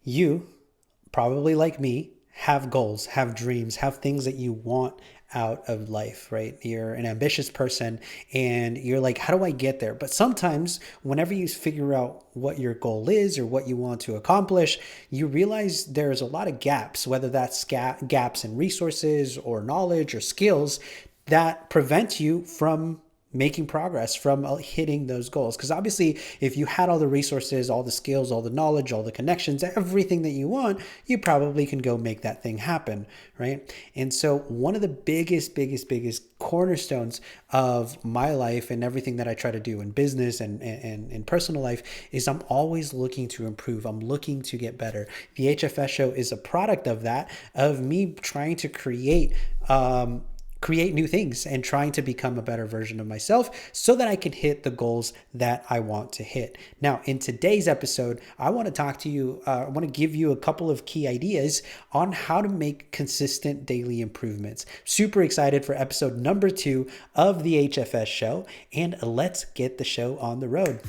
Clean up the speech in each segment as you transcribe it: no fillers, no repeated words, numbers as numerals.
You, probably like me, have goals, have dreams, have things that you want out of life, right? You're an ambitious person and you're like, how do I get there? But sometimes, whenever you figure out what your goal is or what you want to accomplish, you realize there's a lot of gaps, whether that's gaps in resources or knowledge or skills that prevent you from making progress, from hitting those goals. Because obviously, if you had all the resources, all the skills, all the knowledge, all the connections, everything that you want, you probably can go make that thing happen, right? And so one of the biggest cornerstones of my life and everything that I try to do in business and in personal life is I'm always looking to improve. I'm looking to get better. The HFS show is a product of that, of me trying to create new things and trying to become a better version of myself so that I can hit the goals that I want to hit. Now, in today's episode, I want to talk to you, I want to give you a couple of key ideas on how to make consistent daily improvements. Super excited for episode number 2 of the HFS show, and let's get the show on the road.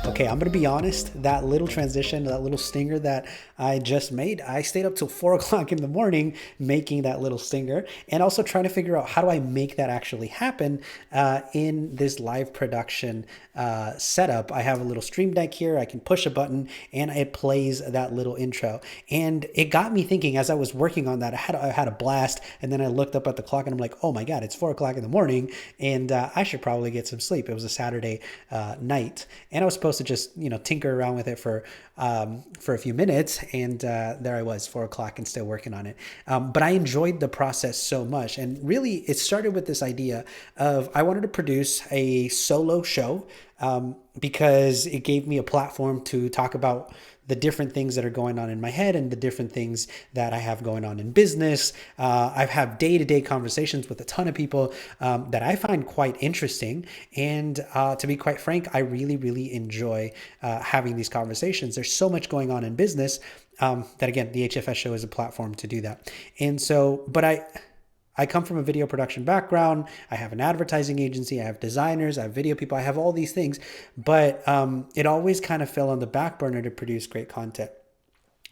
Okay, I'm going to be honest, that little transition, that little stinger that I just made, I stayed up till 4 o'clock in the morning making that little stinger and also trying to figure out how do I make that actually happen in this live production setup. I have a little stream deck here. I can push a button and it plays that little intro. And it got me thinking as I was working on that, I had a blast. And then I looked up at the clock and I'm like, oh my God, it's 4 o'clock in the morning and I should probably get some sleep. It was a Saturday night and I was supposed to just, tinker around with it for a few minutes. And there I was, 4 o'clock and still working on it. But I enjoyed the process so much. And really it started with this idea of I wanted to produce a solo show because it gave me a platform to talk about the different things that are going on in my head and the different things that I have going on in business. I've had day-to-day conversations with a ton of people that I find quite interesting. And to be quite frank, I really enjoy having these conversations. There's so much going on in business that, again, the HFS show is a platform to do that. And so, but I come from a video production background. I have an advertising agency. I have designers. I have video people. I have all these things. But it always kind of fell on the back burner to produce great content.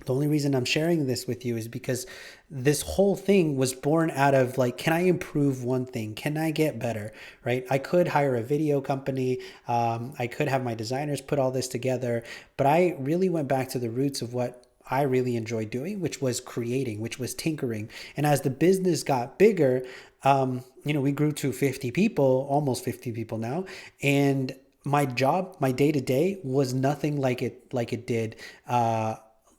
The only reason I'm sharing this with you is because this whole thing was born out of like, can I improve one thing? Can I get better, right? I could hire a video company. I could have my designers put all this together. But I really went back to the roots of what I really enjoyed doing, which was creating, which was tinkering. And as the business got bigger, we grew to 50 people, almost 50 people now. And my job, my day to day was nothing like it did,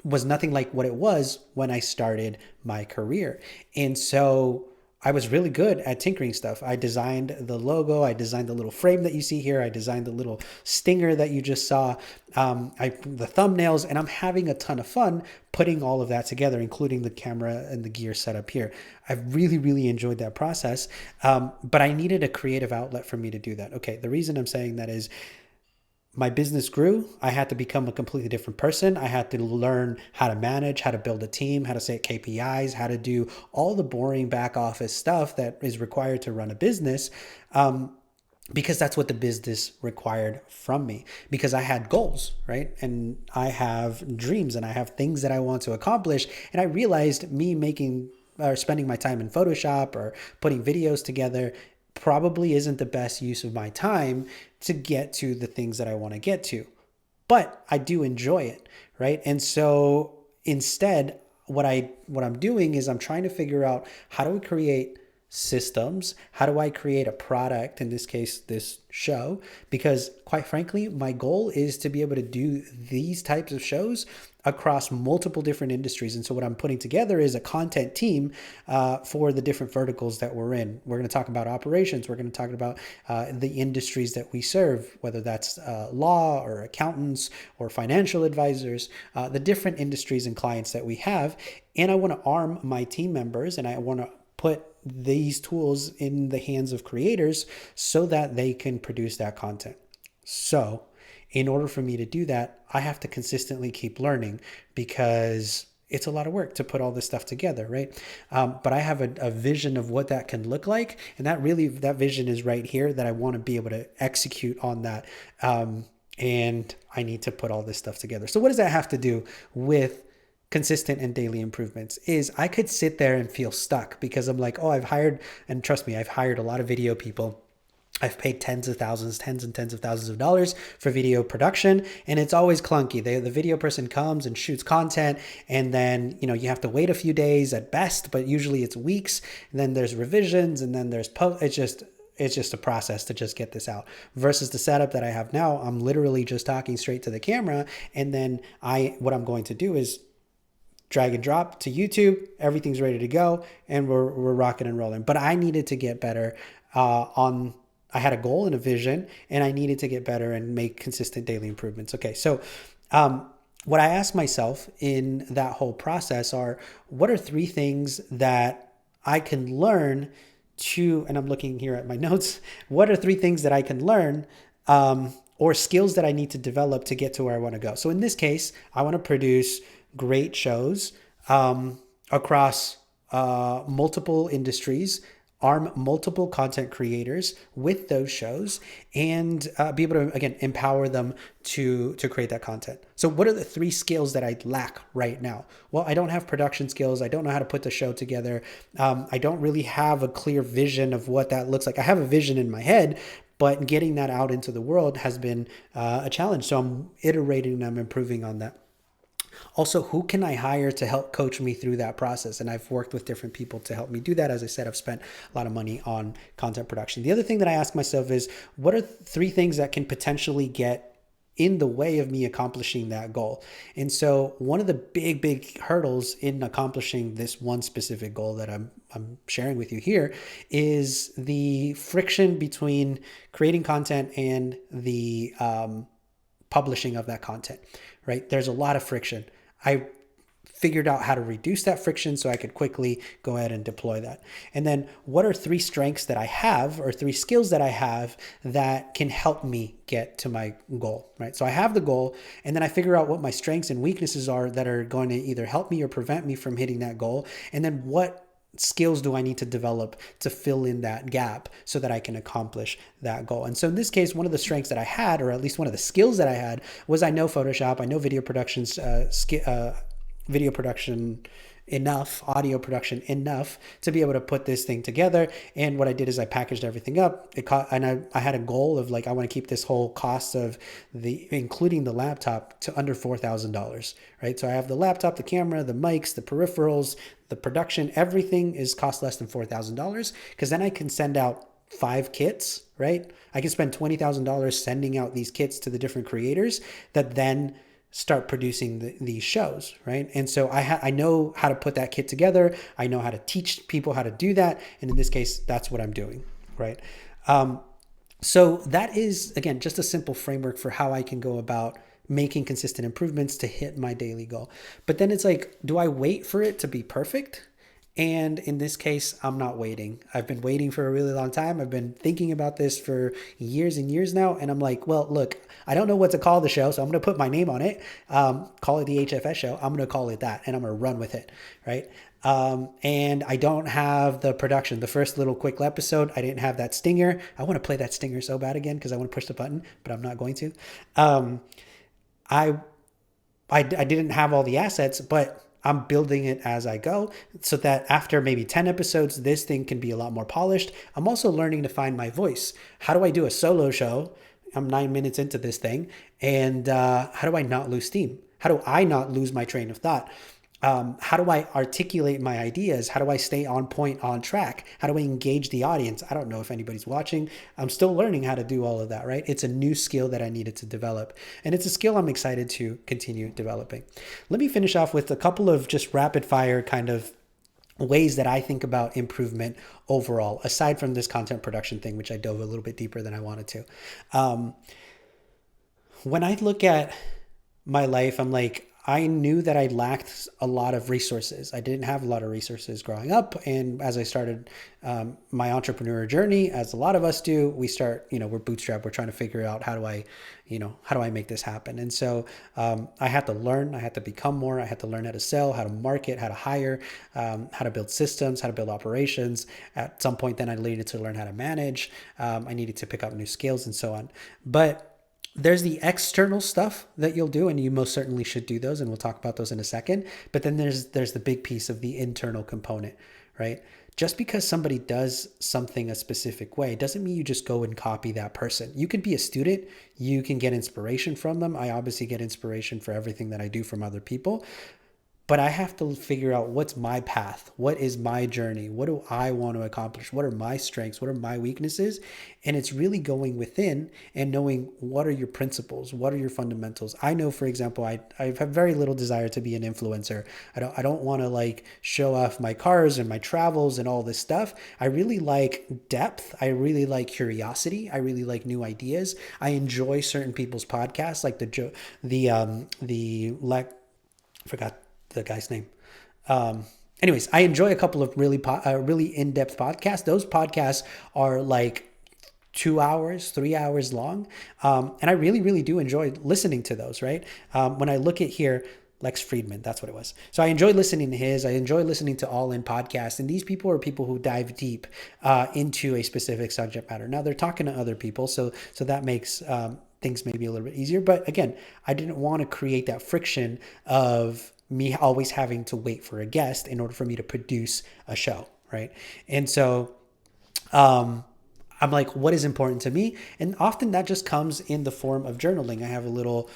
was nothing like what it was when I started my career. And so I was really good at tinkering stuff. I designed the logo. I designed the little frame that you see here. I designed the little stinger that you just saw, the thumbnails, and I'm having a ton of fun putting all of that together, including the camera and the gear setup here. I've really enjoyed that process, but I needed a creative outlet for me to do that. Okay, the reason I'm saying that is my business grew. I had to become a completely different person. I had to learn how to manage, how to build a team, how to set KPIs, how to do all the boring back office stuff that is required to run a business. Because that's what the business required from me, because I had goals, right? And I have dreams and I have things that I want to accomplish. And I realized me making or spending my time in Photoshop or putting videos together probably isn't the best use of my time to get to the things that I want to get to. But I do enjoy it, right? And so instead, what I'm doing is I'm trying to figure out how do we create systems? How do I create a product, in this case, this show? Because quite frankly, my goal is to be able to do these types of shows across multiple different industries. And so what I'm putting together is a content team for the different verticals that we're in. We're going to talk about operations. We're going to talk about the industries that we serve, whether that's law or accountants or financial advisors, the different industries and clients that we have. And I want to arm my team members and I want to put these tools in the hands of creators so that they can produce that content. So in order for me to do that, I have to consistently keep learning because it's a lot of work to put all this stuff together, right? But I have a vision of what that can look like. And that vision is right here, that I want to be able to execute on that and I need to put all this stuff together. So what does that have to do with consistent and daily improvements? Is I could sit there and feel stuck because I'm like, oh, I've hired, and trust me, I've hired a lot of video people. I've paid tens of thousands, tens and tens of thousands of dollars for video production, and it's always clunky. The video person comes and shoots content, and then you have to wait a few days at best, but usually it's weeks. And then there's revisions, and then there's it's just a process to just get this out. Versus the setup that I have now, I'm literally just talking straight to the camera, and then what I'm going to do is drag and drop to YouTube. Everything's ready to go, and we're rocking and rolling. But I needed to get better on. I had a goal and a vision, and I needed to get better and make consistent daily improvements. Okay, so what I asked myself in that whole process are, what are 3 things that I can learn to, and I'm looking here at my notes, what are 3 things that I can learn or skills that I need to develop to get to where I want to go? So in this case, I want to produce great shows across multiple industries, arm multiple content creators with those shows, and be able to, again, empower them to create that content. So what are the 3 skills that I lack right now? Well, I don't have production skills. I don't know how to put the show together. I don't really have a clear vision of what that looks like. I have a vision in my head, but getting that out into the world has been a challenge. So I'm iterating and I'm improving on that. Also, who can I hire to help coach me through that process? And I've worked with different people to help me do that. As I said, I've spent a lot of money on content production. The other thing that I ask myself is, what are 3 things that can potentially get in the way of me accomplishing that goal? And so one of the big hurdles in accomplishing this one specific goal that I'm sharing with you here is the friction between creating content and the publishing of that content, right? There's a lot of friction. I figured out how to reduce that friction so I could quickly go ahead and deploy that. And then what are 3 strengths that I have, or 3 skills that I have that can help me get to my goal, right? So I have the goal, and then I figure out what my strengths and weaknesses are that are going to either help me or prevent me from hitting that goal. And then what skills do I need to develop to fill in that gap so that I can accomplish that goal? And so in this case, one of the strengths that I had, or at least one of the skills that I had, was I know Photoshop, I know video production enough, audio production enough to be able to put this thing together. And what I did is I packaged everything up. I had a goal of like, I want to keep this whole cost of including the laptop to under $4,000, right? So I have the laptop, the camera, the mics, the peripherals, the production, everything is cost less than $4,000, because then I can send out 5 kits, right? I can spend $20,000 sending out these kits to the different creators that then start producing these shows, right? And so I know how to put that kit together. I know how to teach people how to do that. And in this case, that's what I'm doing, right? So that is, again, just a simple framework for how I can go about making consistent improvements to hit my daily goal. But then it's like, do I wait for it to be perfect? And in this case, I'm not waiting. I've been waiting for a really long time. I've been thinking about this for years and years now. And I'm like, well, look, I don't know what to call the show, so I'm going to put my name on it. Call it the HFS show. I'm going to call it that, and I'm going to run with it, right? And I don't have the production. The first little quick episode, I didn't have that stinger. I want to play that stinger so bad again because I want to push the button, but I'm not going to. I didn't have all the assets, but I'm building it as I go so that after maybe 10 episodes, this thing can be a lot more polished. I'm also learning to find my voice. How do I do a solo show? I'm 9 minutes into this thing. And how do I not lose steam? How do I not lose my train of thought? How do I articulate my ideas? How do I stay on point, on track? How do I engage the audience? I don't know if anybody's watching. I'm still learning how to do all of that, right? It's a new skill that I needed to develop. And it's a skill I'm excited to continue developing. Let me finish off with a couple of just rapid fire kind of ways that I think about improvement overall, aside from this content production thing, which I dove a little bit deeper than I wanted to. When I look at my life, I'm like, I knew that I lacked a lot of resources. I didn't have a lot of resources growing up. And as I started my entrepreneur journey, as a lot of us do, we start, we're bootstrapped. We're trying to figure out how do I make this happen? And so I had to learn, I had to become more, I had to learn how to sell, how to market, how to hire, how to build systems, how to build operations. At some point then I needed to learn how to manage. I needed to pick up new skills and so on. But there's the external stuff that you'll do, and you most certainly should do those, and we'll talk about those in a second. But then there's the big piece of the internal component, right? Just because somebody does something a specific way doesn't mean you just go and copy that person. You can be a student, you can get inspiration from them. I obviously get inspiration for everything that I do from other people, but I have to figure out what's my path, what is my journey, what do I want to accomplish, what are my strengths, what are my weaknesses, and it's really going within and knowing what are your principles, what are your fundamentals. I know, for example, I have very little desire to be an influencer. I don't want to like show off my cars and my travels and all this stuff. I really like depth. I really like curiosity. I really like new ideas. I enjoy certain people's podcasts, like forgot the guy's name. Anyways, I enjoy a couple of really in-depth podcasts. Those podcasts are like 2 hours, 3 hours long. And I really, really do enjoy listening to those, right? When I look at here, Lex Friedman, that's what it was. So I enjoy listening to his. I enjoy listening to All In podcasts. And these people are people who dive deep into a specific subject matter. Now they're talking to other people, so that makes things maybe a little bit easier. But again, I didn't want to create that friction of me always having to wait for a guest in order for me to produce a show, right? And so I'm like, what is important to me? And often that just comes in the form of journaling. I have a little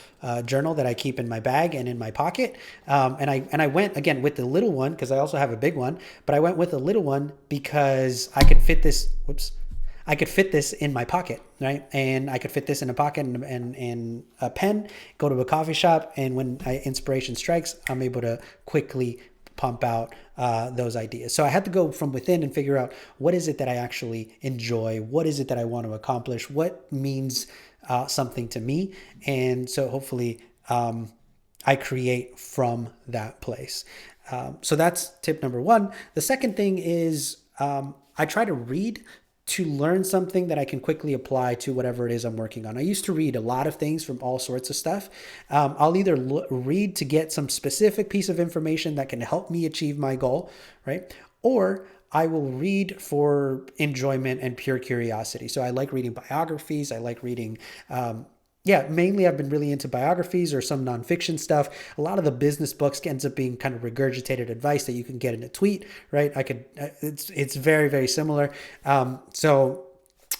journal that I keep in my bag and in my pocket. And I went again with the little one because I also have a big one, but I went with the little one because I could fit this. I could fit this in my pocket, right? And I could fit this in a pocket and a pen, go to a coffee shop, and when inspiration strikes, I'm able to quickly pump out those ideas. So I had to go from within and figure out what is it that I actually enjoy? What is it that I want to accomplish? What means something to me? And so hopefully I create from that place. So that's tip number one. The second thing is I try to read to learn something that I can quickly apply to whatever it is I'm working on. I used to read a lot of things from all sorts of stuff. I'll either read to get some specific piece of information that can help me achieve my goal, right? Or I will read for enjoyment and pure curiosity. So I like reading biographies. I like reading mainly I've been really into biographies or some nonfiction stuff. A lot of the business books ends up being kind of regurgitated advice that you can get in a tweet, right? It's very, very similar.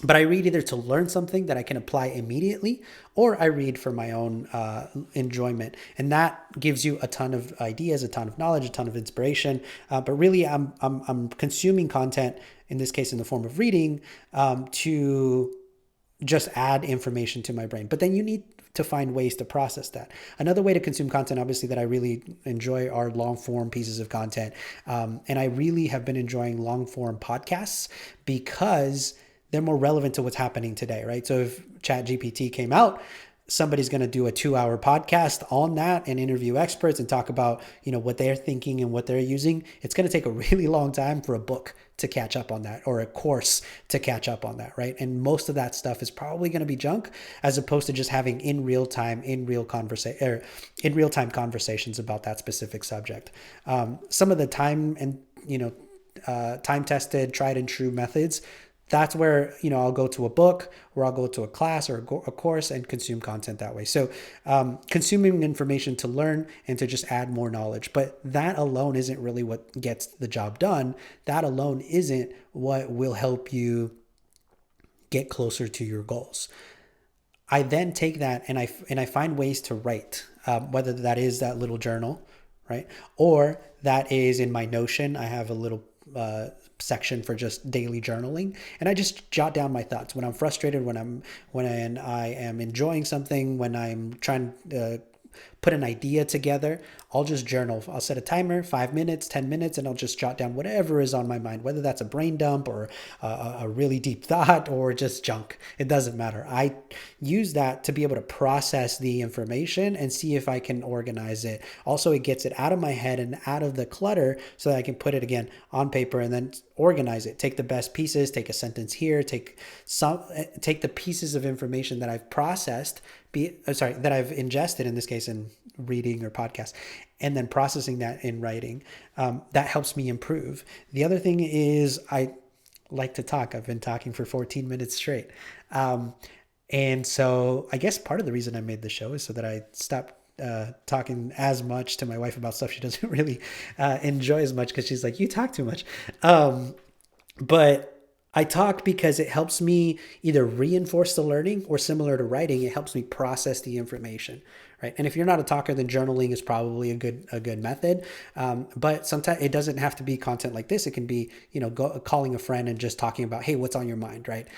But I read either to learn something that I can apply immediately, or I read for my own enjoyment, and that gives you a ton of ideas, a ton of knowledge, a ton of inspiration. But really, I'm consuming content in this case in the form of reading to just add information to my brain. But then you need to find ways to process that. Another way to consume content, obviously, that I really enjoy are long form pieces of content. And I really have been enjoying long form podcasts because they're more relevant to what's happening today, right? So if ChatGPT came out, somebody's going to do a 2-hour podcast on that and interview experts and talk about, what they're thinking and what they're using. It's going to take a really long time for a book to catch up on that, or a course to catch up on that, right? And most of that stuff is probably going to be junk, as opposed to just having in real time conversations about that specific subject. Some of the time and time tested, tried and true methods, that's where I'll go to a book, or I'll go to a class or a course and consume content that way. So consuming information to learn and to just add more knowledge. But that alone isn't really what gets the job done. That alone isn't what will help you get closer to your goals. I then take that and I find ways to write, whether that is that little journal, right? Or that is in my Notion. I have a little section for just daily journaling, and I just jot down my thoughts when I'm frustrated, when I am enjoying something, when I'm trying to put an idea together. I'll just journal. I'll set a timer, 5 minutes, 10 minutes, and I'll just jot down whatever is on my mind, whether that's a brain dump or a really deep thought or just junk. It doesn't matter. I use that to be able to process the information and see if I can organize it. Also, it gets it out of my head and out of the clutter so that I can put it again on paper and then organize it. Take the best pieces, take a sentence here, take the pieces of information that I've processed, that I've ingested, in this case in reading or podcast, and then processing that in writing. That helps me improve. The other thing is I like to talk. I've been talking for 14 minutes straight. And so I guess part of the reason I made the show is so that I stopped talking as much to my wife about stuff she doesn't really enjoy as much, because she's like, you talk too much. But I talk because it helps me either reinforce the learning, or similar to writing, it helps me process the information. Right. And if you're not a talker, then journaling is probably a good method. But sometimes it doesn't have to be content like this. It can be, calling a friend and just talking about, hey, what's on your mind, right?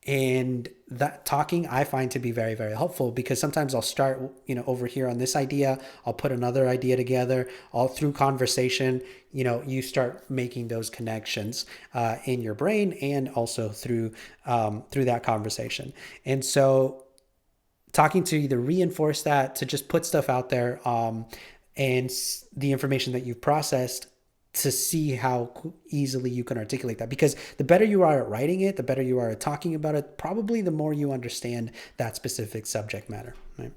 And that talking I find to be very, very helpful, because sometimes I'll start, over here on this idea, I'll put another idea together, all through conversation. You start making those connections in your brain, and also through that conversation. And so talking to either reinforce that, to just put stuff out there, and the information that you've processed, to see how easily you can articulate that. Because the better you are at writing it, the better you are at talking about it, probably the more you understand that specific subject matter. Right?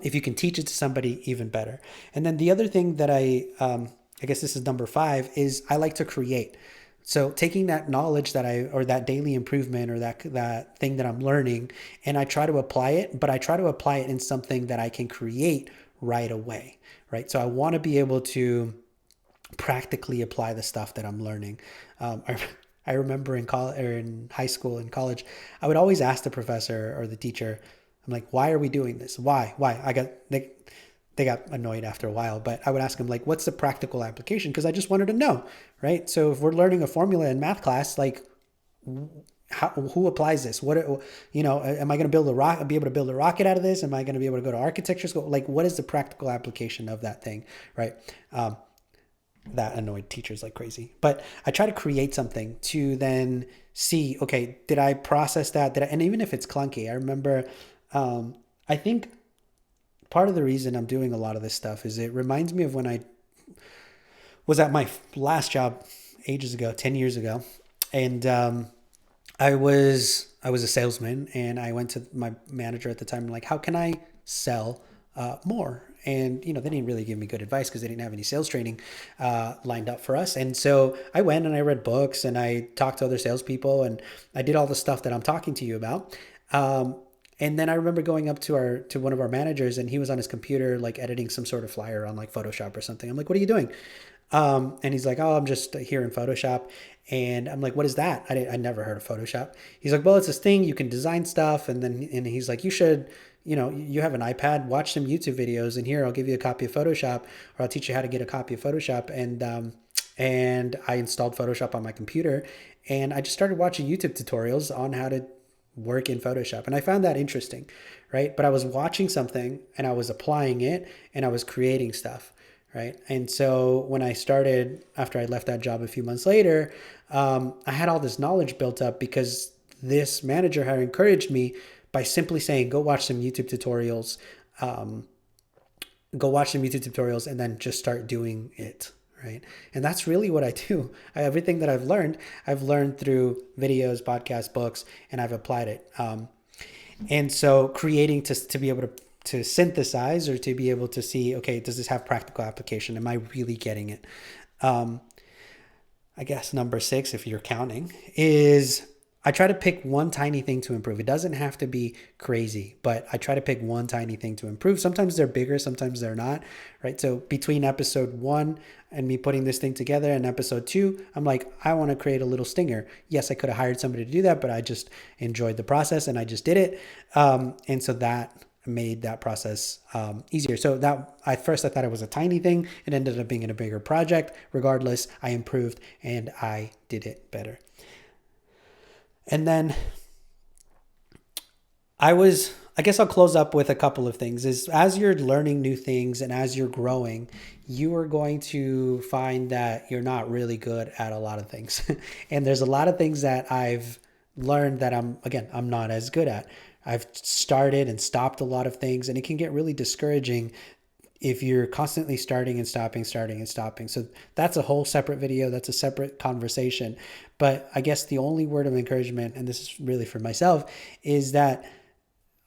If you can teach it to somebody, even better. And then the other thing that I guess this is number 5, is I like to create. So taking that knowledge or that daily improvement, or that thing that I'm learning, and I try to apply it, but I try to apply it in something that I can create right away, right? So I want to be able to practically apply the stuff that I'm learning. I remember in college, or in high school and college, I would always ask the professor or the teacher, I'm like, why are we doing this? Why? They got annoyed after a while, but I would ask them, like, what's the practical application? Because I just wanted to know, right? So if we're learning a formula in math class, like, who applies this? Am I going to be able to build a rocket out of this? Am I going to be able to go to architecture school? Like, what is the practical application of that thing, right? That annoyed teachers like crazy. But I try to create something to then see, okay, did I process that? And even if it's clunky, I remember, I think part of the reason I'm doing a lot of this stuff is it reminds me of when I was at my last job ages ago, 10 years ago. And I was a salesman, and I went to my manager at the time, like, how can I sell more? And they didn't really give me good advice, because they didn't have any sales training lined up for us. And so I went and I read books, and I talked to other salespeople, and I did all the stuff that I'm talking to you about. And then I remember going up to one of our managers, and he was on his computer, like, editing some sort of flyer on, like, Photoshop or something. I'm like, what are you doing? And he's like, oh, I'm just here in Photoshop. And I'm like, what is that? I never heard of Photoshop. He's like, well, it's this thing, you can design stuff. And he's like, you should, you have an iPad, watch some YouTube videos, and here, I'll give you a copy of Photoshop, or I'll teach you how to get a copy of Photoshop. And I installed Photoshop on my computer, and I just started watching YouTube tutorials on how to work in Photoshop. And I found that interesting, right? But I was watching something, and I was applying it, and I was creating stuff, right? And so when I started, after I left that job a few months later, I had all this knowledge built up, because this manager had encouraged me by simply saying, go watch some YouTube tutorials, and then just start doing it. Right. And that's really what I do. Everything that I've learned through videos, podcasts, books, and I've applied it. And so creating to be able to synthesize, or to be able to see, okay, does this have practical application? Am I really getting it? I guess number 6, if you're counting, is I try to pick one tiny thing to improve. It doesn't have to be crazy, but I try to pick one tiny thing to improve. Sometimes they're bigger, sometimes they're not, right? So between episode 1 and me putting this thing together, and episode 2, I'm like, I want to create a little stinger. Yes, I could have hired somebody to do that, but I just enjoyed the process, and I just did it. And so that made that process easier. So that at first I thought it was a tiny thing. It ended up being in a bigger project. Regardless, I improved and I did it better. And then I guess I'll close up with a couple of things. Is as you're learning new things and as you're growing, you are going to find that you're not really good at a lot of things. And there's a lot of things that I've learned that I'm not as good at. I've started and stopped a lot of things, and it can get really discouraging if you're constantly starting and stopping, starting and stopping. So that's a whole separate video. That's a separate conversation. But I guess the only word of encouragement, and this is really for myself, is that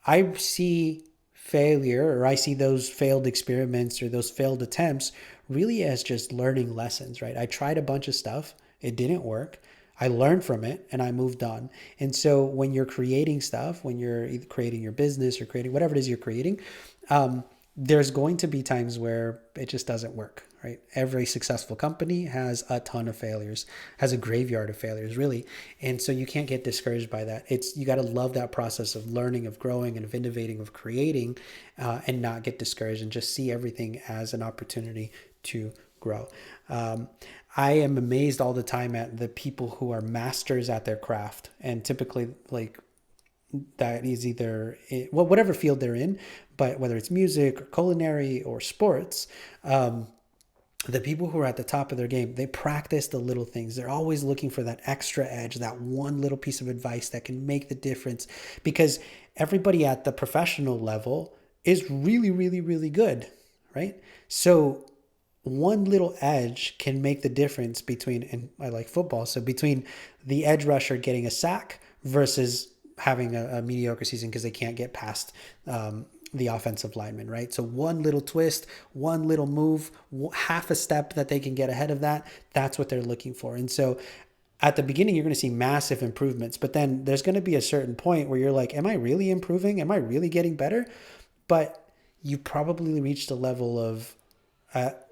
I see failure, or I see those failed experiments or those failed attempts really as just learning lessons, right? I tried a bunch of stuff. It didn't work. I learned from it and I moved on. And so when you're creating stuff, when you're either creating your business or creating whatever it is you're creating, there's going to be times where it just doesn't work, right? Every successful company has a ton of failures, has a graveyard of failures, really. And so you can't get discouraged by that. You got to love that process of learning, of growing, and of innovating, of creating, and not get discouraged and just see everything as an opportunity to grow. I am amazed all the time at the people who are masters at their craft, and typically like that is either well, whatever field they're in, but whether it's music or culinary or sports, the people who are at the top of their game, they practice the little things. They're always looking for that extra edge, that one little piece of advice that can make the difference, because everybody at the professional level is really, really, really good, right? So one little edge can make the difference between, and I like football, so between the edge rusher getting a sack versus having a mediocre season because they can't get past the offensive lineman, right? So one little twist, one little move, half a step that they can get ahead of that, that's what they're looking for. And so at the beginning, you're going to see massive improvements, but then there's going to be a certain point where you're like, am I really improving? Am I really getting better? But you probably reached a level of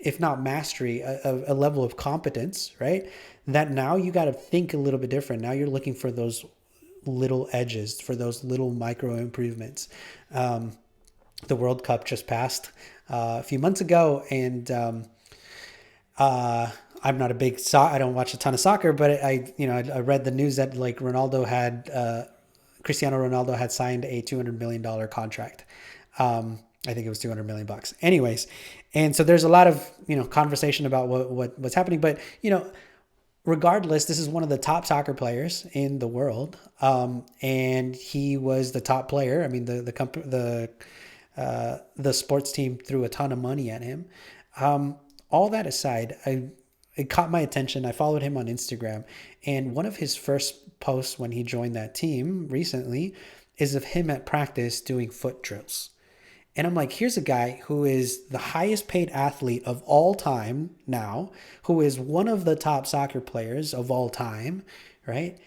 if not mastery, a level of competence, right? That now you got to think a little bit different. Now you're looking for those little edges, for those little micro improvements. The World Cup just passed a few months ago, and I'm not a big I don't watch a ton of soccer, but I read the news that like Cristiano Ronaldo had signed a $200 million contract. I think it was 200 million bucks. Anyways, and so there's a lot of conversation about what's happening, but regardless, this is one of the top soccer players in the world, and he was the top player. I mean, the sports team threw a ton of money at him. All that aside, it caught my attention. I followed him on Instagram, and one of his first posts when he joined that team recently is of him at practice doing foot drills. And I'm like, here's a guy who is the highest paid athlete of all time now, who is one of the top soccer players of all time, right?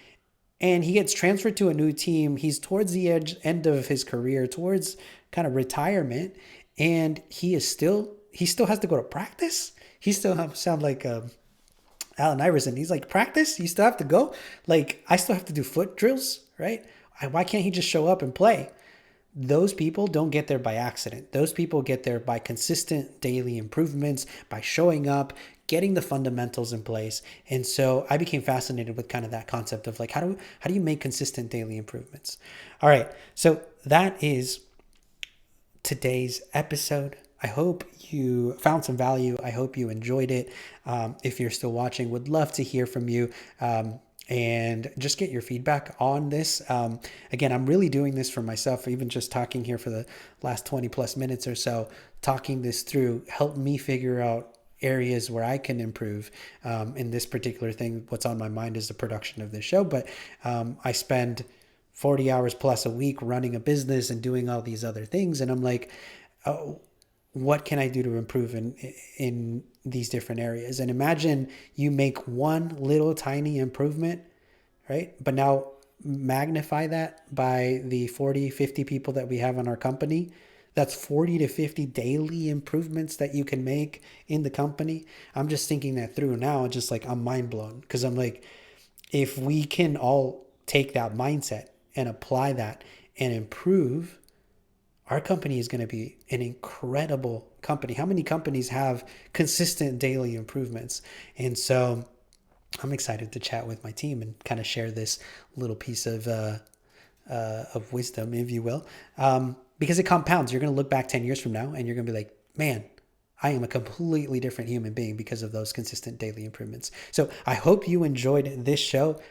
And he gets transferred to a new team. He's towards the end of his career, towards kind of retirement, and he still has to go to practice. He still sound like Allen Iverson. He's like, practice? You still have to go? Like, I still have to do foot drills, right? Why can't he just show up and play? Those people don't get there by accident. Those people get there by consistent daily improvements, by showing up, getting the fundamentals in place. And so I became fascinated with kind of that concept of like, how do you make consistent daily improvements? All right. So that is today's episode. I hope you found some value. I hope you enjoyed it. If you're still watching, would love to hear from you. And just get your feedback on this. Again, I'm really doing this for myself, even just talking here for the last 20 plus minutes or so, talking this through, help me figure out areas where I can improve in this particular thing. What's on my mind is the production of this show, but I spend 40 hours plus a week running a business and doing all these other things. And I'm like, oh, what can I do to improve in these different areas? And imagine you make one little tiny improvement, right? But now magnify that by the 40, 50 people that we have in our company. That's 40 to 50 daily improvements that you can make in the company. I'm just thinking that through now, just like I'm mind blown, because I'm like, if we can all take that mindset and apply that and improve, our company is going to be an incredible company. How many companies have consistent daily improvements? And so I'm excited to chat with my team and kind of share this little piece of wisdom, if you will, because it compounds. You're going to look back 10 years from now and you're going to be like, man, I am a completely different human being because of those consistent daily improvements. So I hope you enjoyed this show.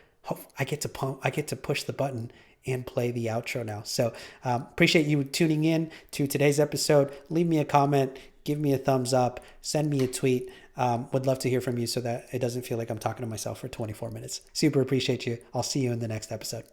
I get to push the button and play the outro now. So appreciate you tuning in to today's episode. Leave me a comment, give me a thumbs up, send me a tweet. Would love to hear from you so that it doesn't feel like I'm talking to myself for 24 minutes. Super appreciate you. I'll see you in the next episode.